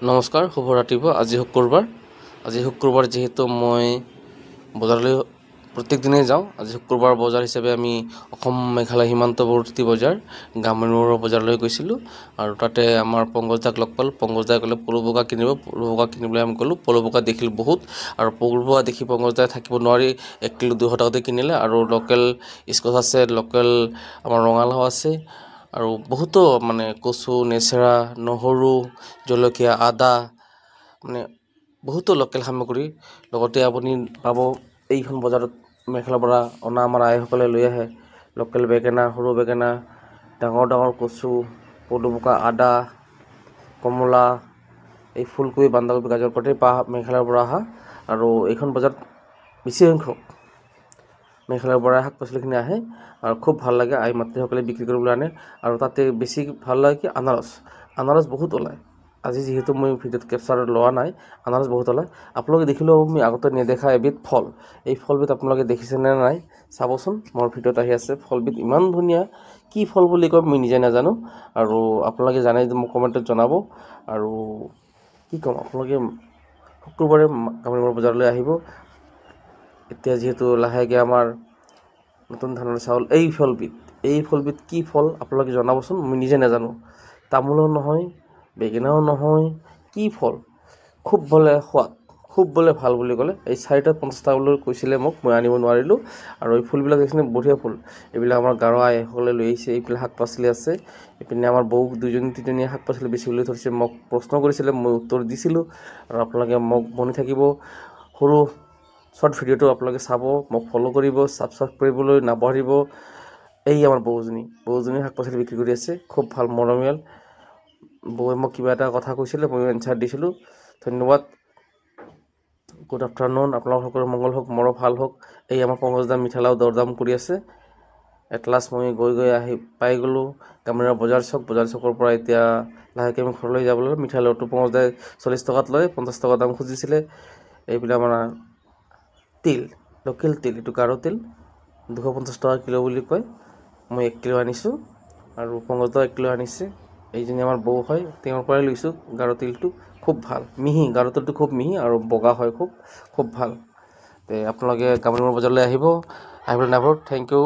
নমস্কাৰ, শুভ ৰাতিপুৱা। আজি শুক্ৰবাৰ যিহেতু মই বজাৰলৈ প্ৰত্যেক দিনেই যাওঁ। আজি শুক্ৰবাৰ বজাৰ হিচাপে আমি অসম মেঘালয় সীমান্তৱৰ্তী বজাৰ গামৰুৰ বজাৰলৈ গৈছিলোঁ আৰু তাতে আমাৰ পংকজদাক লগ পালোঁ। পংকজদাই ক'লে পলু বোকা কিনিব। পলু বোকা কিনিবলৈ আমি গ'লোঁ। পলু বোকা দেখিলোঁ বহুত, আৰু পলু বোকা দেখি পংকজদাই থাকিব নোৱাৰি 1 কিলো 200 টকাতে কিনিলে। আৰু লোকেল স্কচ আছে, লোকেল আমাৰ ৰঙালাও আছে, আৰু বহুতো মানে কচু, নেচেৰা, নহৰু, জলকীয়া, আদা, মানে বহুতো লোকেল সামগ্ৰী লগতে আপুনি পাব। এইখন বজাৰত মেঘালয়ৰ পৰা অনা আমাৰ আইসকলে লৈ আহে লোকেল বেঙেনা, সৰু বেঙেনা, ডাঙৰ ডাঙৰ কচু, পলু বোকা, আদা, কমলা, এই ফুলকবি, বন্ধাকবি, গাজৰ গোটেই মেঘালয়ৰ পৰা অহা। আৰু এইখন বজাৰত বেছি সংখ্যক মেঘালয়ৰ পৰা শাক পাচলিখিনি আহে আৰু খুব ভাল লাগে। আই মাতৃসকলে বিক্ৰী কৰিবলৈ আনে, আৰু তাতে বেছি ভাল লাগে কি আনাৰস বহুত ওলায়। আজি যিহেতু মই ভিডিঅ'ত কেপচাৰ লোৱা নাই, আনাৰস বহুত ওলায়। আপোনালোকে দেখিলেও আমি আগতে নেদেখা এবিধ ফল। এই ফলবিধ আপোনালোকে দেখিছেনে নাই চাবচোন, মোৰ ভিডিঅ'ত আহি আছে। ফলবিধ ইমান ধুনীয়া, কি ফল বুলি কয় মই নিজে নাজানো, আৰু আপোনালোকে জানে যদি মোক কমেণ্টত জনাব। আৰু কি ক'ম, আপোনালোকে শুক্ৰবাৰে গামৰুৰ বজাৰলৈ আহিব। এতিয়া যিহেতু লাহেকৈ আমাৰ নতুন ধানৰ চাউল, এই ফলবিধ কি ফল আপোনালোকে জনাবচোন, মই নিজে নাজানো। তামোলো নহয়, বেঙেনাও নহয়, কি ফল, খুব বোলে সোৱাদ, খুব বোলে ভাল বুলি ক'লে। এই 4টাত 50 টকা বুলি কৈছিলে মোক, মই আনিব নোৱাৰিলোঁ। আৰু এই ফুলবিলাক দেখিছেনে, বঢ়িয়া ফুল। এইবিলাক আমাৰ গাঁৱৰ আইসকলে লৈ আহিছে। এইফালে শাক পাচলি আছে, এইপিনে আমাৰ বৌ 2-3জনীয়ে শাক পাচলি বেচিবলৈ ধৰিছে। মোক প্ৰশ্ন কৰিছিলে, মই উত্তৰ দিছিলোঁ। আৰু আপোনালোকে মোক বনি থাকিব, সৰু শ্বৰ্ট ভিডিঅ'টো আপোনালোকে চাব, মোক ফ'ল' কৰিব, ছাবস্ক্ৰাইব কৰিবলৈ নাপাহৰিব। এই আমাৰ বৌজনী শাক পাচলি বিক্ৰী কৰি আছে, খুব ভাল মৰমীয়াল। বৌয়ে মোক কিবা এটা কথা কৈছিলে, মই এনচাৰ দিছিলোঁ। ধন্যবাদ। Good afternoon. আপোনালোকৰ সকলোৰে মংগল হওক, মোৰো ভাল হওক। এই আমাৰ পংকজদা মিঠালাও দৰদাম কৰি আছে। এটলাষ্ট মই গৈ আহি পাই গ'লোঁ গামৰুৰ বজাৰ চকৰ পৰা। এতিয়া লাহেকৈ আমি ঘৰলৈ যাবলৈ মিঠালাওটো পংকজদাই 40 টকাত লয়, 50 টকা দাম খুজিছিলে। এইবিলাক আমাৰ তিল, লোকেল তিল, এইটো গাৰো তিল, 250 টকা কিলো বুলি কয়। মই 1 কিলো আনিছোঁ, আৰু পংকজদাও 1 কিলো আনিছে। এইজনী আমাৰ বৌ হয়, তেওঁৰ পৰাই লৈছোঁ গাৰো তিলটো। খুব ভাল, মিহি, গাৰো তিলটো খুব মিহি আৰু বগা হয়, খুব ভাল। আপোনালোকে গামৰুৰ বজাৰলৈ আহিবলৈ নাপাহৰিব। Thank U.